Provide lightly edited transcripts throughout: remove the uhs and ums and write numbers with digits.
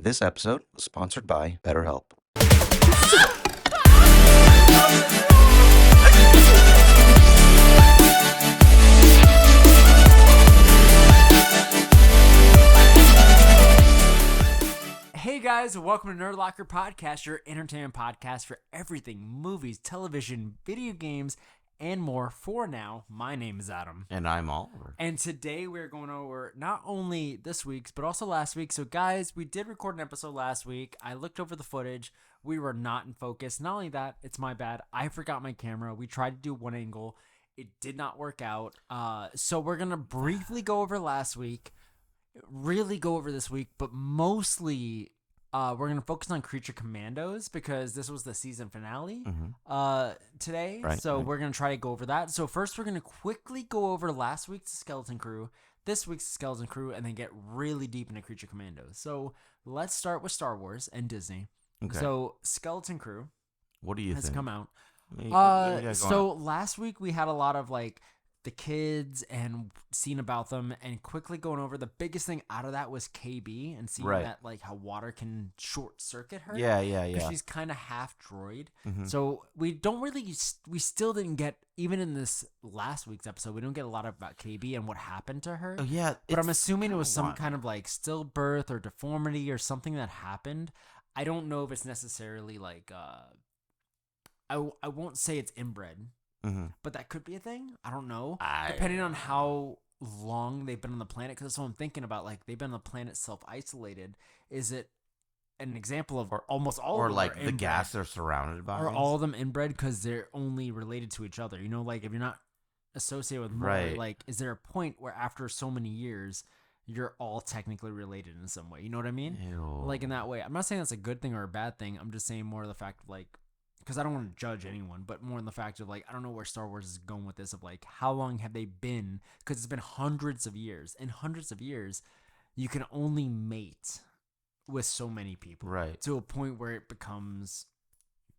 This episode was sponsored by BetterHelp. Hey guys, welcome to Nerd Locker Podcast, your entertainment podcast for everything movies, television, video games, and more. For now, my name is Adam. And I'm Oliver. And today we're going over not only this week's, but also last week. So guys, we did record an episode last week. I looked over the footage. We were not in focus. Not only that, it's my bad. I forgot my camera. We tried to do one angle. It did not work out. So we're going to briefly go over last week, really go over this week, but mostly we're going to focus on Creature Commandos because this was the season finale today. Right, so right. we're going to try to go over that. So first we're going to quickly go over last week's Skeleton Crew, this week's Skeleton Crew, and then get really deep into Creature Commandos. So let's start with Star Wars and Disney. Okay. So Skeleton Crew What do you has think? come out. What do you got going So on? last week we had a lot of like the kids and seeing about them, and quickly going over the biggest thing out of that was KB and seeing Right. that like how water can short circuit her. Yeah. Because she's kind of half droid. Mhm. So we still didn't get, even in this last week's episode, we don't get a lot about KB and what happened to her. Oh, yeah. But I'm it's assuming it was kinda some wild. kind of like stillbirth or deformity or something that happened. I don't know if it's necessarily like I won't say it's inbred, Mhm. but that could be a thing. I don't know. I- Depending on how long they've been on the planet, because that's what I'm thinking about. Like, they've been on the planet self-isolated. Is it an example of almost all Or of them like are the inbred? gas they're surrounded by. Are all of them inbred because they're only related to each other? You know, like if you're not associated with more, Right. like is there a point where after so many years you're all technically related in some way? You know what I mean? Ew. Like in that way. I'm not saying that's a good thing or a bad thing. I'm just saying more of the fact of like, because I don't want to judge anyone, but more in the fact of like, I don't know where Star Wars is going with this, of like, how long have they been? Because it's been hundreds of years. In hundreds of years, you can only mate with so many people. Right. To a point where it becomes,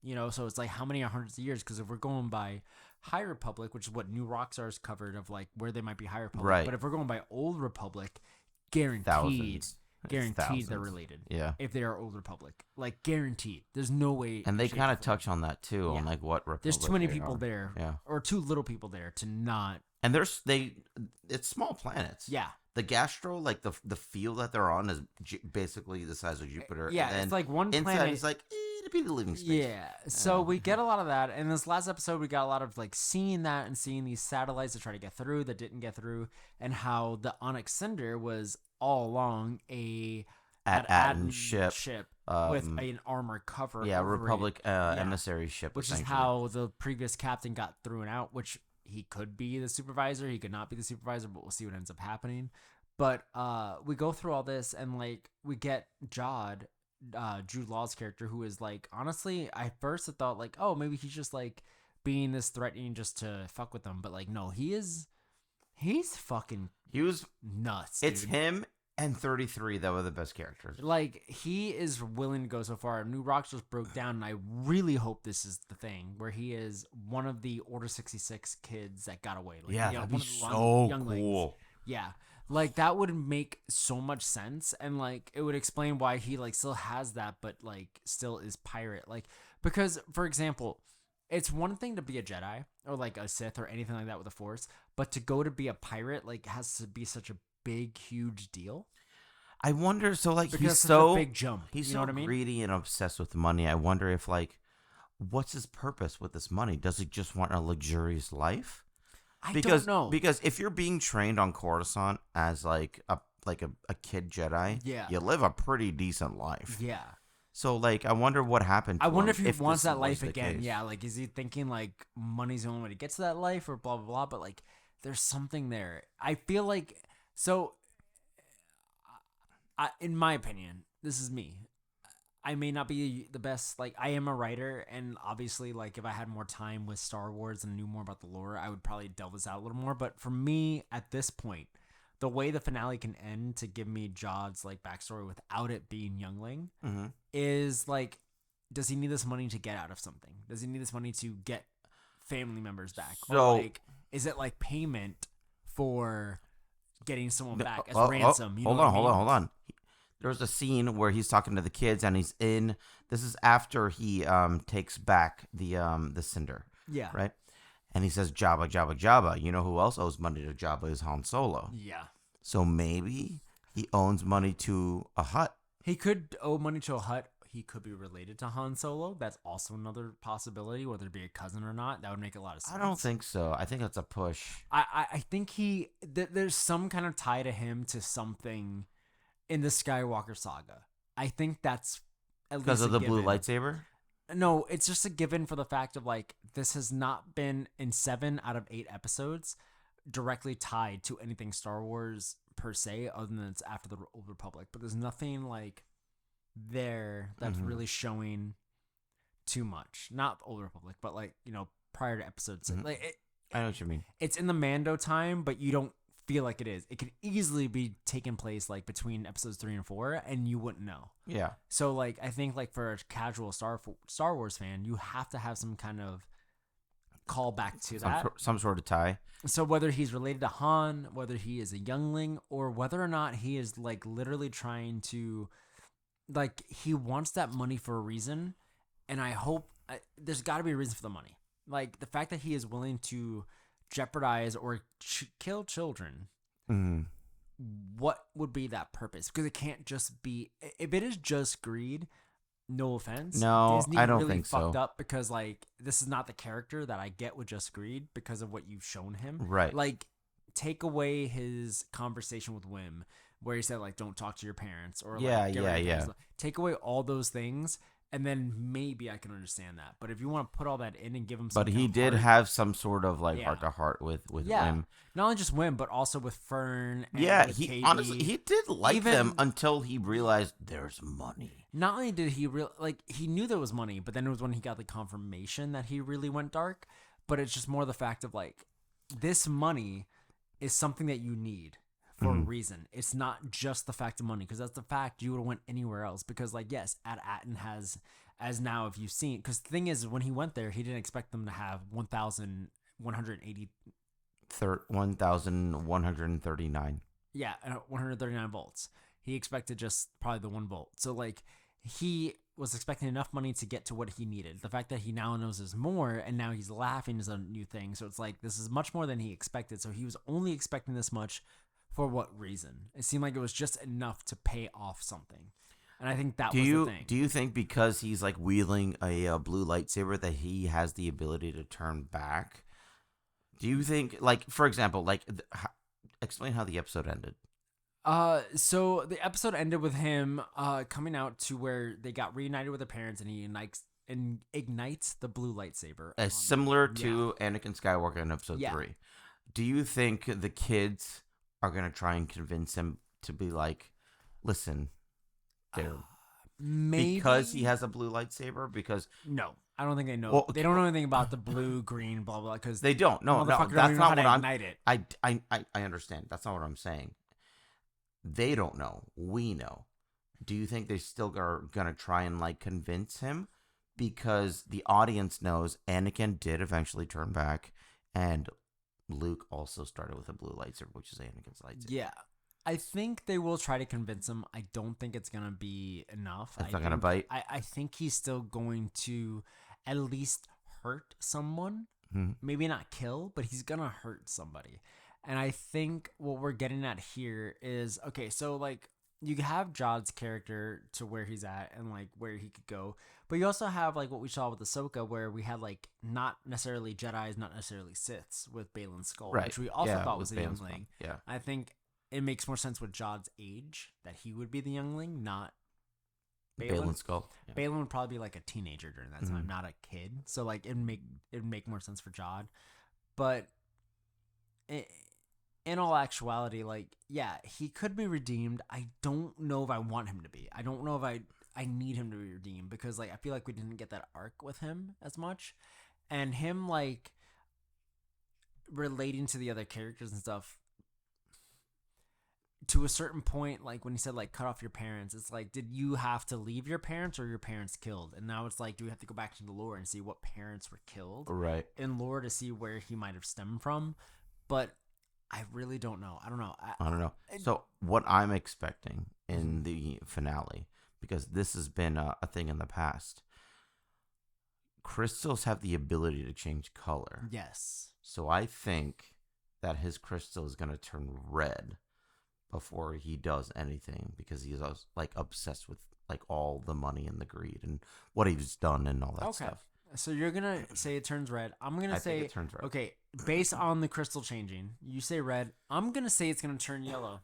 you know, so it's like, how many are hundreds of years? Because if we're going by High Republic, which is what New Rockstar's covered of like where they might be High Republic. Right. But if we're going by Old Republic, guaranteed. Thousands. Guaranteed they're Thousands. related. Yeah. If they are Old Republic, like guaranteed, there's no way. And they shape, kind or of form. touch on that too, on Yeah. like what Republic There's too many they people are. there, Yeah. or too little people there to not. And it's small planets. Yeah, The Gastro, like the field that they're on is basically the size of Jupiter. yeah. And then It's like one inside planet. is like it'd be the living space. Yeah. So we get a lot of that. And this last episode, we got a lot of like seeing that and seeing these satellites that try to get through that didn't get through, and how the Onyx Cinder was all along a At ship. with an armor cover. Yeah, over it, Republic emissary ship. which is essentially. how the previous captain got thrown out, which he could be the supervisor, he could not be the supervisor, but we'll see what ends up happening. But we go through all this, and like we get Jod, Jude Law's character, who is like, honestly, I first thought like, oh, maybe he's just like being this threatening just to fuck with them, but like no, he's fucking He was. nuts. It's dude. him and 33 that were the best characters. Like, he is willing to go so far. New Rocks just broke down, and I really hope this is the thing where he is one of the Order 66 kids that got away. Like, Yeah, you know, that'd be one of the so younglings. cool. Yeah. Like, that would make so much sense, and, like, it would explain why he, like, still has that, but, like, still is pirate. Like, because, for example, it's one thing to be a Jedi, or, like, a Sith, or anything like that with the Force, but to go to be a pirate, like, has to be such a big, huge deal. I wonder. So like Because he's it's such so a big jump. he's you so know what I mean? greedy and obsessed with money. I wonder if like, what's his purpose with this money? Does he just want a luxurious life? I Because don't know. because if you're being trained on Coruscant as like a kid Jedi, Yeah. you live a pretty decent life. Yeah. So like, I wonder what happened. To I wonder him if he wants this that was life the again. case. Yeah, like is he thinking like money's the only way to get to that life or blah blah blah, but like there's something there. I feel like so in my opinion, this is me. I may not be the best, like I am a writer, and obviously like if I had more time with Star Wars and knew more about the lore, I would probably delve this out a little more, but for me at this point, the way the finale can end to give me Jod's like backstory without it being youngling Mm-hmm. is like, does he need this money to get out of something? Does he need this money to get family members back? So- or like, is it like payment for getting someone back as Oh, ransom? You know hold what on, I mean? hold on. there's a scene where he's talking to the kids, and he's in. This is after he takes back the cinder, Yeah. right? And he says, "Jabba, Jabba, Jabba." You know who else owes money to Jabba is Han Solo. Yeah. So maybe he owns money to a Hutt. He could owe money to a Hutt. He could be related to Han Solo. That's also another possibility, whether it be a cousin or not. That would make a lot of sense. I don't think so. I think that's a push. I think there's some kind of tie to him to something in the Skywalker saga. I think that's at least Because of the blue given. lightsaber? No, it's just a given for the fact of like this has not been in 7 out of 8 episodes directly tied to anything Star Wars per se, other than it's after the Old Republic. But there's nothing like there that's really showing too much. Not the Old Republic, but like, you know, prior to episodes. Like I know what you mean. it's in the Mando time, but you don't feel like it is. It could easily be taking place like between episodes 3 and 4, and you wouldn't know. Yeah. So like I think like for a casual Star Wars fan, you have to have some kind of call back to that. Some sort of tie. So whether he's related to Han, whether he is a youngling, or whether or not he is like literally trying to, like he wants that money for a reason, and I hope there's got to be a reason for the money. Like the fact that he is willing to jeopardize or kill children. Mm-hmm. What would be that purpose? Because it can't just be. If it is just greed, no offense. No, Disney I don't really think fucked so. up because like this is not the character that I get with just greed because of what you've shown him. Right. Like take away his conversation with Wim where he said like don't talk to your parents or like, Yeah, get rid of yeah. parents. Take away all those things and then maybe I can understand that. But if you want to put all that in and give him some But he kind of did heart- have some sort of like Yeah. heart to heart with yeah, Wim. not only just Wim but also with Fern and Yeah, with he Katie. honestly he did like Even- them until he realized there's money. Not only did he he knew there was money, but then it was when he got the confirmation that he really went dark. But it's just more the fact of like this money is something that you need for a reason. It's not just the fact of money because that's the fact you would have went anywhere else. Because like yes, Atten has as now if you've seen because the thing is when he went there he didn't expect them to have 1,180 1,139. yeah 139 volts. He expected just probably the 1 volt. So like he was expecting enough money to get to what he needed. The fact that he now knows is more and now he's laughing is a new thing. So it's like this is much more than he expected. So he was only expecting this much for what reason? It seemed like it was just enough to pay off something. And I think that was the thing. Do you think because he's like wielding a blue lightsaber that he has the ability to turn back? Do you think like for example like explain how the episode ended? So the episode ended with him coming out to where they got reunited with their parents and he ignites the blue lightsaber. Similar to Anakin Skywalker in episode 3. Do you think the kids are going to try and convince him to be like, listen, there Maybe because he has a blue lightsaber because no, I don't think they know. Well, they don't know anything about the blue, green, blah blah. Because they don't. No, that's that's not not what I'm. ignite it. I understand. That's not what I'm saying. They don't know. We know. Do you think they still are gonna try and like convince him? Because the audience knows Anakin did eventually turn back, and Luke also started with a blue lightsaber, which is Anakin's lightsaber. Yeah, I think they will try to convince him. I don't think it's gonna be enough. It's not gonna bite. I think he's still going to at least hurt someone. Mhm. Maybe not kill, but he's gonna hurt somebody. And I think what we're getting at here is okay. So like you have Jod's character to where he's at and like where he could go, but you also have like what we saw with Ahsoka, where we had like not necessarily Jedi's, not necessarily Siths with Balin's skull, Right. which we also Yeah, thought was with a Balin's youngling. skull. Yeah. I think it makes more sense with Jod's age that he would be the youngling, not Balin. Balin's skull. Yeah. Balin would probably be like a teenager during that time, not a kid. So like it'd make more sense for Jod. But in all actuality, like yeah, he could be redeemed. I don't know if I want him to be. I don't know if I need him to be redeemed because like I feel like we didn't get that arc with him as much, and him like relating to the other characters and stuff. To a certain point, like when he said like cut off your parents, it's like did you have to leave your parents or your parents killed? And now it's like do we have to go back to the lore and see what parents were killed Right. in lore to see where he might have stemmed from? But I really don't know. I don't know. I don't know. So what I'm expecting in the finale, because this has been a thing in the past, crystals have the ability to change color. Yes. So I think that his crystal is going to turn red before he does anything, because he's like obsessed with like all the money and the greed and what he's done and all that stuff. So you're gonna say it turns red. I'm gonna I say think it turns red. okay, based on the crystal changing. You say red. I'm gonna say it's gonna turn yellow,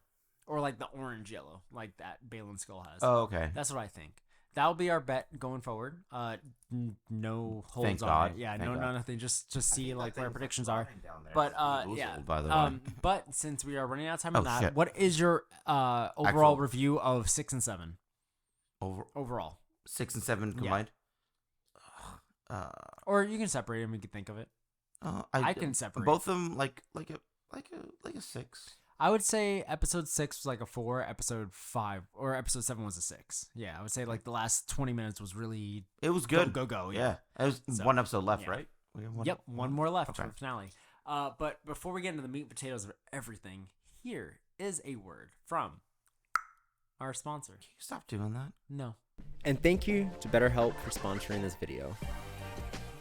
or like the orange yellow, like that Balin skull has. Oh, okay. That's what I think. That'll be our bet going forward. No holds Thank on God. it. Yeah, Thank no, God. nothing. Just see like what our predictions are. Down there. But Yeah. yeah. By the way. But since we are running out of time on that, shit. what is your overall Actual- review of 6 and 7 overall? 6 and 7 combined. Or you can separate them. We can think of it. I can separate both of them like a 6. I would say episode 6 was like a 4, episode 5 or episode 7 was a 6. Yeah, I would say like the last 20 minutes was really It was good. Go. Yeah, it was So, one episode left, yeah. right? We have Yep, one more left Okay. for the finale. But before we get into the meat and potatoes of everything, here is a word from our sponsor. Can you stop doing that? No. And thank you to BetterHelp for sponsoring this video.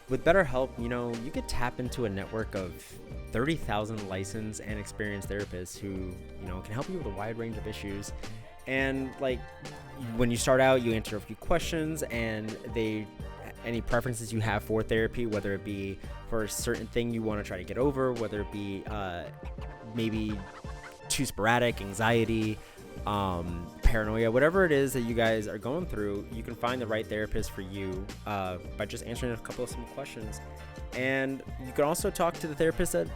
With BetterHelp, you could tap into a network of 30,000 licensed and experienced therapists who, can help you with a wide range of issues. And like when you start out, you answer a few questions and any preferences you have for therapy, whether it be for a certain thing you want to try to get over, whether it be maybe too sporadic, anxiety, paranoia, whatever it is that you guys are going through, you can find the right therapist for you by just answering a couple of simple questions. And you can also talk to the therapist that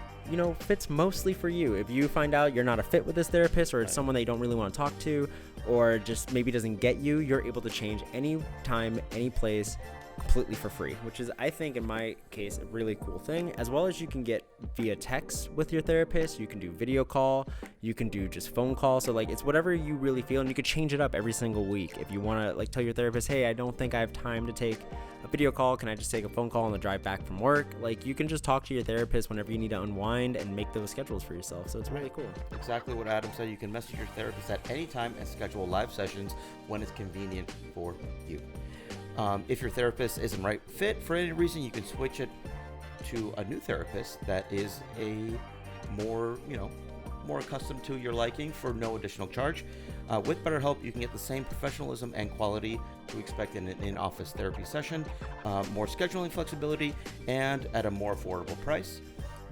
fits mostly for you. If you find out you're not a fit with this therapist, or it's someone that you don't really want to talk to, or just maybe doesn't get you, you're able to change any time, any place, completely for free, which is, I think, in my case, a really cool thing. As well as you can get via text with your therapist, you can do video call, you can do just phone call. So like, it's whatever you really feel, and you could change it up every single week. If you want to like tell your therapist, hey, I don't think I have time to take a video call, can I just take a phone call on the drive back from work? Like, you can just talk to your therapist whenever you need to unwind and make those schedules for yourself. So it's really cool. Exactly what Adam said. You can message your therapist at any time and schedule live sessions when it's convenient for you. If your therapist isn't right fit for any reason, you can switch it to a new therapist that is a more accustomed to your liking for no additional charge. With BetterHelp, you can get the same professionalism and quality you expect in an in-office therapy session, more scheduling flexibility, and at a more affordable price.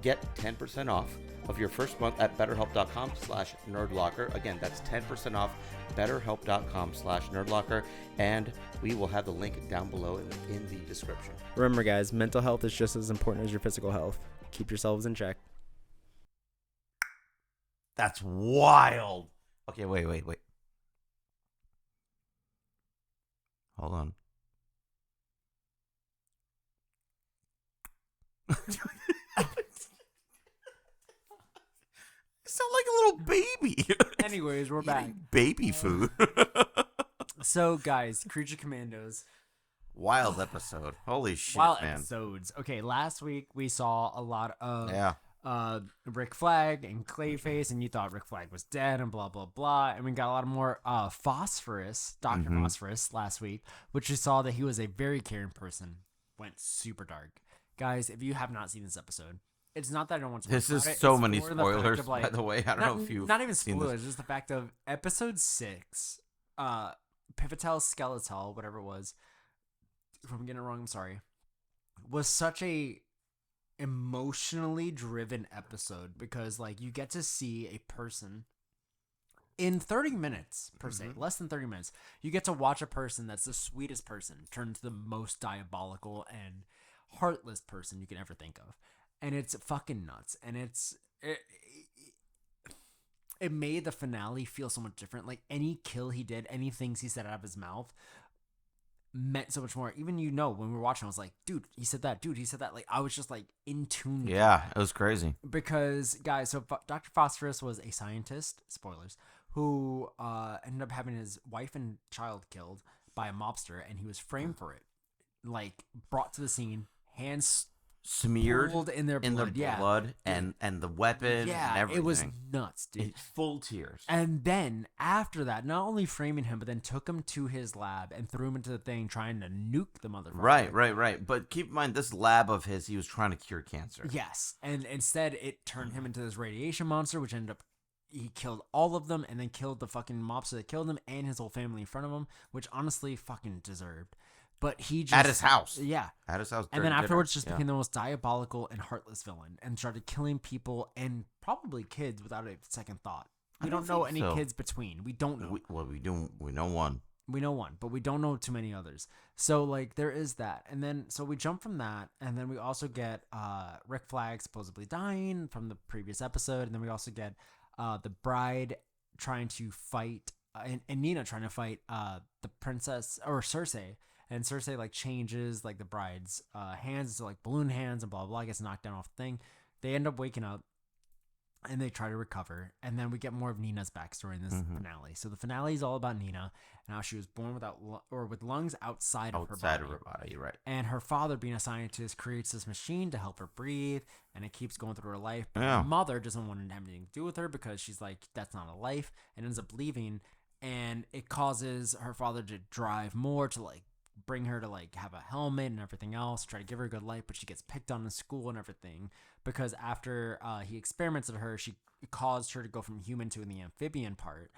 Get 10% off of your first month at betterhelp.com/nerdlocker. Again, that's 10% off betterhelp.com/nerdlocker, and we will have the link down below in the description. Remember, guys, mental health is just as important as your physical health. Keep yourselves in check. That's wild. Okay, wait. Hold on. Sound like a little baby. Anyways, we're back. Baby food. So, guys, Creature Commandos. Wild episode. Holy shit, Wild man. episodes. Okay, last week we saw a lot of Yeah. Rick Flag and Clayface, and you thought Rick Flag was dead and blah blah blah, and we got a lot of more Phosphorus, Dr. Phosphorus last week, which you saw that he was a very caring person. Went super dark. Guys, if you have not seen this episode, it's not that I don't want to. This is about it, so it's many more the fact spoilers, of, like, by the way. I don't know if you've not even seen spoilers, this. just the fact of episode 6, Pivotal Skeletal, whatever it was. If I'm getting it wrong, I'm sorry. Was such a emotionally driven episode because like you get to see a person in 30 minutes per se, less than 30 minutes. You get to watch a person that's the sweetest person turn to the most diabolical and heartless person you can ever think of. And it's fucking nuts. And it made the finale feel so much different. Like any kill he did, any things he said out of his mouth meant so much more. Even when we were watching, I was like, dude, he said that. Dude, he said that. Like I was just like in tune. Yeah, it was crazy. Because guys, so Dr. Phosphorus was a scientist, spoilers, who ended up having his wife and child killed by a mobster, and he was framed for it. Like brought to the scene, hands smeared pooled in their blood. blood and the weapon Yeah, and everything. it was nuts, dude. It's full tears. And then after that, not only framing him, but then took him to his lab and threw him into the thing, trying to nuke the motherfucker. Right. But keep in mind, this lab of his, he was trying to cure cancer. Yes, and instead it turned him into this radiation monster, which ended up he killed all of them, and then killed the fucking mobster that killed him and his whole family in front of him, which honestly fucking deserved. But he just At his house. yeah. At his house. And then during afterwards, dinner. just Yeah. became the most diabolical and heartless villain, and started killing people and probably kids without a second thought. We I don't don't know think any so. kids between. We don't know. We do. We know one. We know one, but we don't know too many others. So like there is that. And then so we jump from that, and then we also get Rick Flag supposedly dying from the previous episode, and then we also get the bride trying to fight and Nina trying to fight the princess or Cersei. And Cersei like changes like the bride's hands to like balloon hands and blah blah blah, gets knocked down off the thing. They end up waking up and they try to recover, and then we get more of Nina's backstory in this finale. So the finale is all about Nina and how she was born with lungs outside of her body. Right. And her father, being a scientist, creates this machine to help her breathe, and it keeps going through her life. But Yeah. her mother doesn't want to have anything to do with her because she's like, that's not a life, and ends up leaving. And it causes her father to drive more to like bring her to like have a helmet and everything else, try to give her a good life, but she gets picked on in school and everything because after he experiments with her, she caused her to go from human to the amphibian part,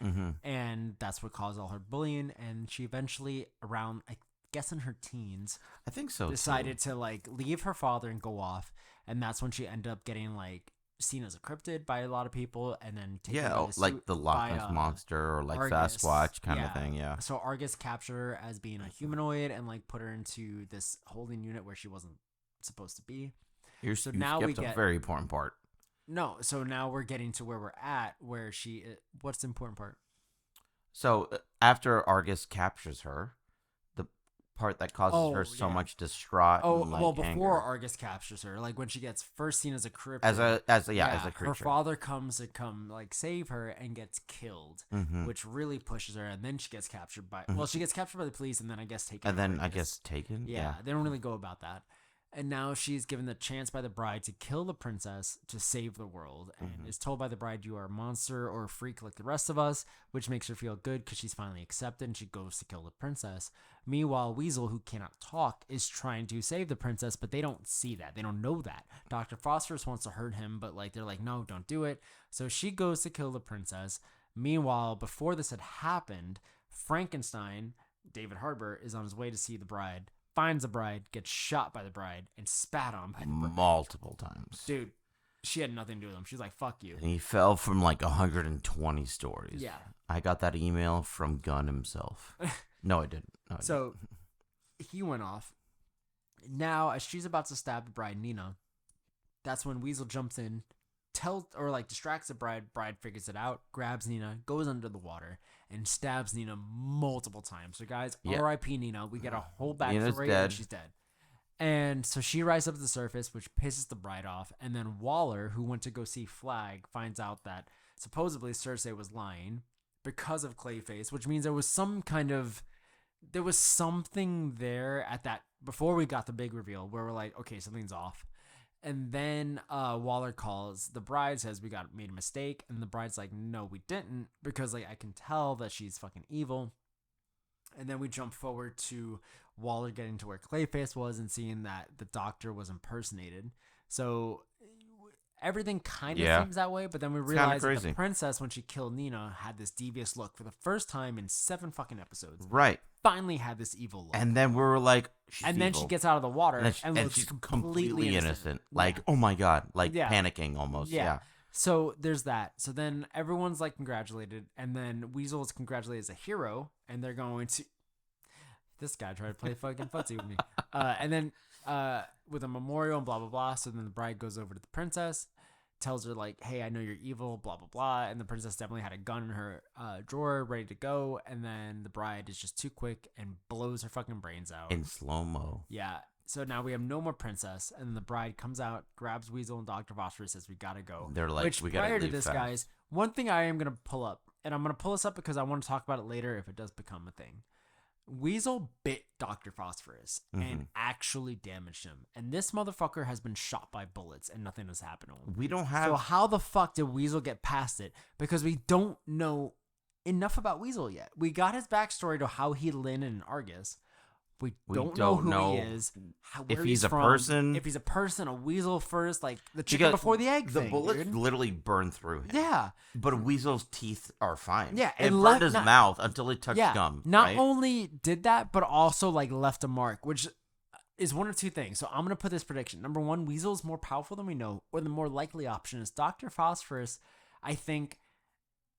and that's what caused all her bullying. And she eventually, around I guess in her teens, I think so. decided to like leave her father and go off, and that's when she ended up getting like seen as a cryptid by a lot of people, and then taken by the like suit the Loch by, Ness monster or like Argus. Sasquatch kind of thing. Yeah. So Argus captured her as being a humanoid and like put her into this holding unit where she wasn't supposed to be. You now we skipped a get- very important part. No, so now we're getting to where we're at, where she. What's the important part? So after Argus captures her, the part that causes Oh, her so yeah. much distraught. Oh, and, like, well, before anger. Argus captures her, like when she gets first seen as a cryptid, as a creature. her father comes to like save her and gets killed, Mhm. which really pushes her, and then she gets captured by. Well, she gets captured by the police, and then I guess taken. And by then I Argus. guess taken. Yeah, they don't really go about that. And now she's given the chance by the bride to kill the princess to save the world, and is told by the bride, "You are a monster or a freak like the rest of us," which makes her feel good because she's finally accepted, and she goes to kill the princess. Meanwhile, Weasel, who cannot talk, is trying to save the princess, but they don't see that. They don't know that. Dr. Phosphorus wants to hurt him, but like they're like, "No, don't do it." So she goes to kill the princess. Meanwhile, before this had happened, Frankenstein, David Harbour, is on his way to see the bride. Finds the bride, gets shot by the bride, and spat on by the bride. Multiple times. Dude, she had nothing to do with him. She's like, fuck you. And he fell from like 120 stories. Yeah. I got that email from Gunn himself. No, I didn't. No, I So he went off. Now, as she's about to stab the bride, Nina, that's when Weasel jumps in, distracts the bride. Bride figures it out, grabs Nina, goes under the water, and stabs Nina multiple times. So, guys, Yeah. R.I.P. Nina. We get a whole Nina's backstory, dead. and she's dead. And so she rises up to the surface, which pisses the bride off. And then Waller, who went to go see Flag, finds out that supposedly Cersei was lying because of Clayface, which means there was something there at that before we got the big reveal where we're like, okay, something's off. And then Waller calls the bride, says we made a mistake, and the bride's like, no, we didn't, because like I can tell that she's fucking evil. And then we jump forward to Waller getting to where Clayface was and seeing that the doctor was impersonated. So everything kind of seems that way, but then we realize that the princess, when she killed Nina, had this devious look for the first time in 7 fucking episodes. Right. Finally had this evil look. And then we were like, she's and then she evil. gets out of the water and looks she's completely innocent. Like, Yeah. oh my God, like Yeah. panicking almost. Yeah. So there's that. So then everyone's like congratulated, and then Weasel is congratulated as a hero, and they're going to. This guy tried to play fucking footsie with me. And then with a memorial and blah blah blah. So then the bride goes over to the princess, tells her like, "Hey, I know you're evil," blah blah blah. And the princess definitely had a gun in her drawer, ready to go. And then the bride is just too quick and blows her fucking brains out In slow mo. Yeah. So now we have no more princess, and the bride comes out, grabs Weasel and Dr. Phosphorus, says we gotta go. They're like, which we gotta prior to leave this, fast. guys, one thing I am gonna pull up, and I'm gonna pull this up because I want to talk about it later if it does become a thing. Weasel bit Dr. Phosphorus Mm-hmm. and actually damaged him. And this motherfucker has been shot by bullets and nothing has happened to him. We don't have. So how the fuck did Weasel get past it? Because we don't know enough about Weasel yet. We got his backstory to how he landed in Argus. We don't know who he is, where he's a from, person. if he's a person, a weasel first, like the chicken before the egg The thing, bullets dude. literally burned through him. Yeah. But Weasel's teeth are fine. Yeah, it and burned his mouth until it touched Yeah. gum. Not right? only did that, but also like left a mark, which is one of two things. So I'm gonna put this prediction. Number one, Weasel is more powerful than we know, or the more likely option is Dr. Phosphorus. I think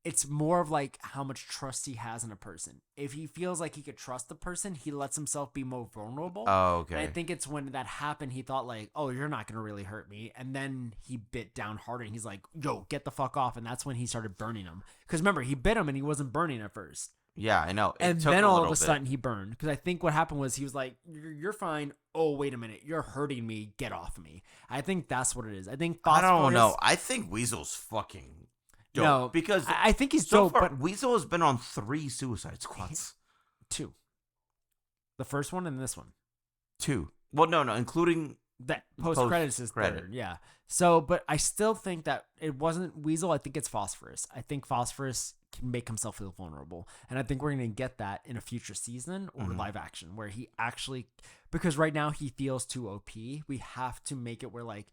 it's more of like how much trust he has in a person. If he feels like he could trust the person, he lets himself be more vulnerable. Oh, okay. And I think it's when that happened, he thought like, oh, you're not going to really hurt me. And then he bit down harder and he's like, yo, get the fuck off. And that's when he started burning him. Because remember, he bit him and he wasn't burning at first. Yeah, I know. And then all of a sudden he burned. Because I think what happened was he was like, you're fine. Oh, wait a minute. You're hurting me. Get off of me. I think that's what it is. I think I don't Phosphorus- know. I think Weasel's fucking dope. No, Because I think he's so dope, far, but Weasel has been on 3 Suicide Squads. 2. The first one and this one. 2. Well, no, including That post credits is Post-credit. third, yeah. So, but I still think that it wasn't Weasel. I think it's Phosphorus. I think Phosphorus can make himself feel vulnerable, and I think we're gonna get that in a future season or live action where he actually, because right now he feels too OP. We have to make it where like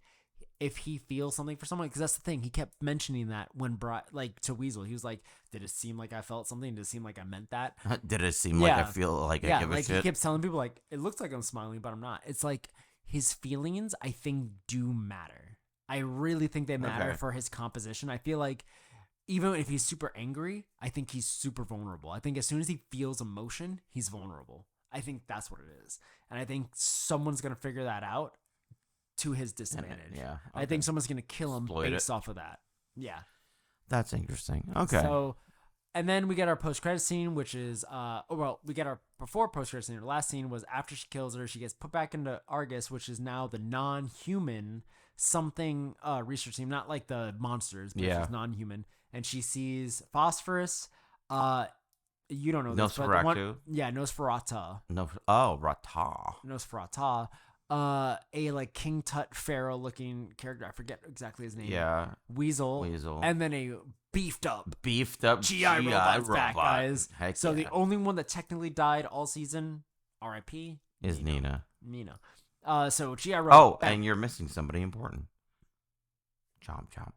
if he feels something for someone, because that's the thing. He kept mentioning that when brought like to Weasel, he was like, "Did it seem like I felt something? Did it seem like I meant that?" Did it seem like I Yeah. feel like I Yeah, give a like shit? he kept telling people like it looks like I'm smiling, but I'm not. It's like his feelings, I think, do matter. I really think they matter Okay. for his composition. I feel like even if he's super angry, I think he's super vulnerable. I think as soon as he feels emotion, he's vulnerable. I think that's what it is. And I think someone's gonna figure that out to his disadvantage. Yeah. I think someone's gonna kill him Exploit based it. off of that. Yeah. That's interesting. Okay. So, and then we get our post-credit scene, which is, we get our before post-credit scene. Our last scene was after she kills her. She gets put back into Argus, which is now the non-human something research team, not like the monsters, but Yeah. it's non-human. And she sees Phosphorus. You don't know this, but the Nosferatu? Nosferatu. No. Oh, Rata. Nosferatu. A like King Tut Pharaoh looking character. I forget exactly his name. Yeah. Weasel. And then a beefed up GI robot's back, guys. Heck So yeah. the only one that technically died all season, R.I.P. is Nina. Mina. So GI robot. Oh, back. and you're missing somebody important. Chomp chomp.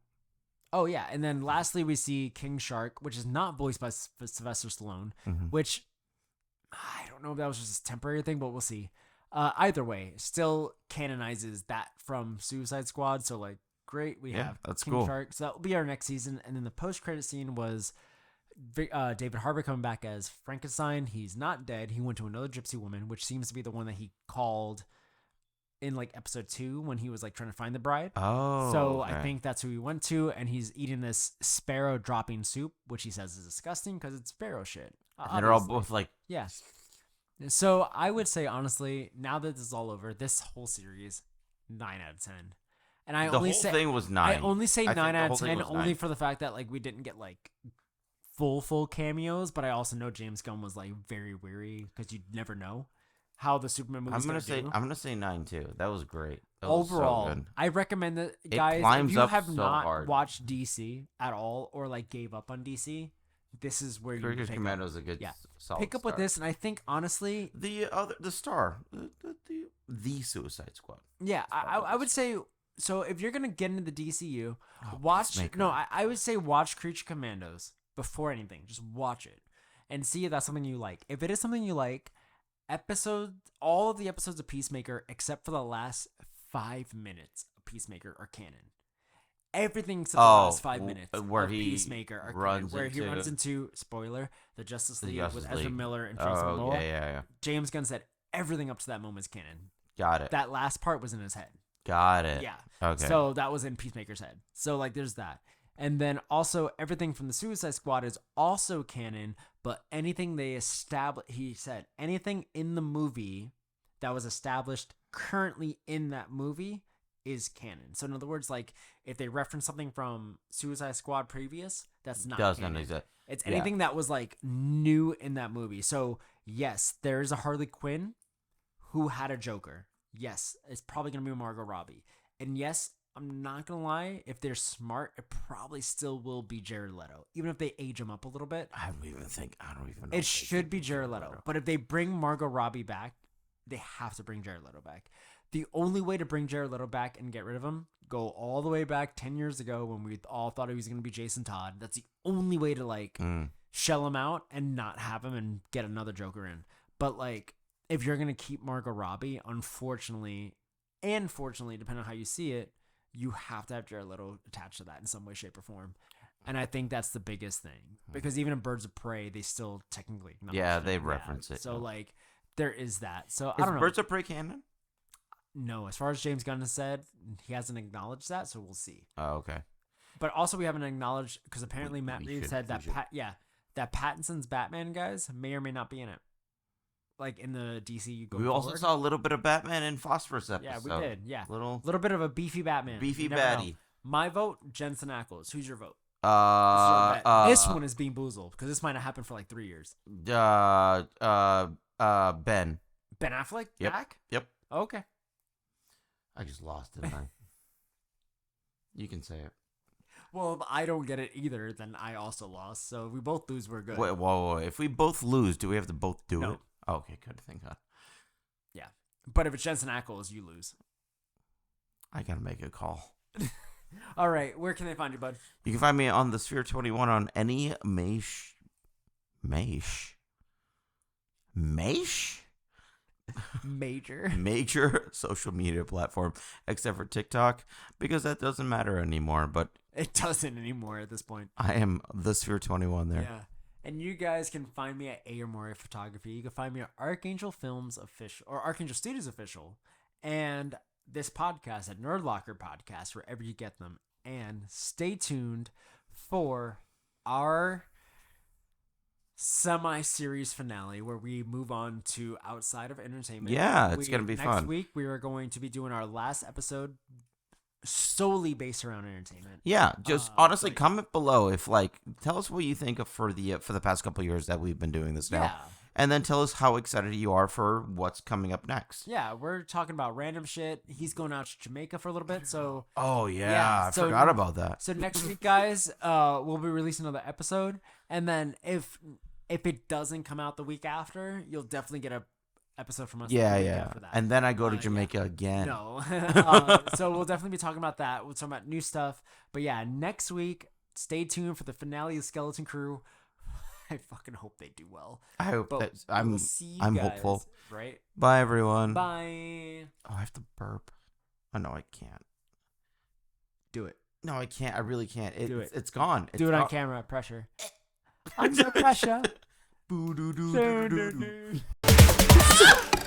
Oh yeah, and then lastly we see King Shark, which is not voiced by Sylvester Stallone, which I don't know if that was just a temporary thing, but we'll see. Either way, still canonizes that from Suicide Squad. So like, great, we Yeah, have that's King cool. Shark. So that will be our next season. And then the post-credit scene was David Harbour coming back as Frankenstein. He's not dead. He went to another gypsy woman, which seems to be the one that he called in like episode 2 when he was like trying to find the bride. Oh. So okay. I think that's who he went to, and he's eating this sparrow dropping soup, which he says is disgusting because it's sparrow shit. And they're all Obviously. both like, Yeah. So I would say honestly, now that this is all over, this whole series, 9 out of 10. And I the only whole say thing was 9. I only say I think 9 the out whole of thing 10 was only 9. for the fact that like we didn't get like full cameos, but I also know James Gunn was like very weary because you never know how the Superman movie. I'm gonna say 9 too. That was great. That Overall, was so good. I recommend that It guys, if climbs you up have so not hard. watched DC at all or like gave up on DC, this is where you Cricket pick Commandos up. is a good, Yeah. solid Pick up with start. this, and I think honestly, The Suicide Squad. yeah, I would say so. If you're gonna get into the DCU, Oh, watch. Peacemaker. No, I would say watch Creature Commandos before anything. Just watch it and see if that's something you like. If it is something you like, all of the episodes of Peacemaker except for the last 5 minutes of Peacemaker are canon. Everything except the last 5 minutes where of he Peacemaker are runs canon, where he into- runs into spoiler the Justice League Justice with Ezra League. Miller and Jason Oh, Momoa. yeah. James Gunn said everything up to that moment is canon. Got it. That last part was in his head. Got it. Yeah. Okay. So that was in Peacemaker's head. So like there's that. And then also everything from the Suicide Squad is also canon, but anything they establish, he said, anything in the movie that was established currently in that movie is canon. So in other words, like if they reference something from Suicide Squad previous, that's not doesn't canon. exist. It's Yeah. anything that was like new in that movie. So Yes, there is a Harley Quinn who had a Joker. Yes, it's probably going to be Margot Robbie. And yes, I'm not going to lie, if they're smart, it probably still will be Jared Leto. Even if they age him up a little bit. I don't even know. It should be Jared Leto. But if they bring Margot Robbie back, they have to bring Jared Leto back. The only way to bring Jared Leto back and get rid of him, go all the way back 10 years ago when we all thought he was going to be Jason Todd. That's the only way to, like, shell him out and not have him and get another Joker in. But, like, if you're going to keep Margot Robbie, unfortunately, and fortunately, depending on how you see it, you have to have Jared Leto attached to that in some way, shape, or form. And I think that's the biggest thing. Because even in Birds of Prey, they still technically acknowledge Yeah, it. they reference it. So, like, there is that. So, I Is don't know. Birds of Prey canon? No, as far as James Gunn has said, he hasn't acknowledged that, so we'll see. Oh, okay. But also, we haven't acknowledged, because apparently Matt we Reeves should- said we that, should. that Pattinson's Batman guys may or may not be in it. Like, in the DCU going We also forward. saw a little bit of Batman in Phosphorus episode. Yeah, we did, yeah. Little Little bit of a beefy Batman. beefy You never know. baddie. My vote, Jensen Ackles. Who's your vote? This one is being boozled, because this might not happen for like 3 years. Ben. Ben Affleck? Yep. Back? Yep. Okay. I just lost, didn't I? You can say it. Well, if I don't get it either, then I also lost. So if we both lose, we're good. Wait, whoa. If we both lose, do we have to both do No. it? Oh, okay, good. Thank God. Yeah. But if it's Jensen Ackles, you lose. I gotta make a call. All right. Where can they find you, bud? You can find me on the Sphere 21 on any major social media platform, except for TikTok, because that doesn't matter anymore. But It doesn't anymore at this point. I am the Sphere 21 there. Yeah. And you guys can find me at A or More Photography. You can find me at Archangel Films Official or Archangel Studios Official. And this podcast at Nerd Locker Podcast, wherever you get them. And stay tuned for our semi-series finale where we move on to outside of entertainment. Yeah, it's gonna be next fun. Next week, we are going to be doing our last episode solely based around entertainment. Yeah, just honestly but- comment below if tell us what you think of for the past couple of years that we've been doing this now. Yeah. And then tell us how excited you are for what's coming up next. Yeah, we're talking about random shit. He's going out to Jamaica for a little bit, so Oh Yeah, I so- forgot about that. so next week, guys, we'll be releasing another episode, and then if it doesn't come out the week after, you'll definitely get a episode from us. the week after that. And then I go to Yeah. Jamaica again. No, so we'll definitely be talking about that. We'll talk about new stuff, but yeah, next week, stay tuned for the finale of Skeleton Crew. I fucking hope they do well. I hope But that we'll see you I'm guys, hopeful. Right? Bye everyone. Bye. Oh, I have to burp. Oh no, I can't. Do it. No, I can't. I really can't. Do it. It's gone. It's Do it on gone. camera. Pressure. Under pressure. Boo doo doo Dun, doo dun, doo doo. dun.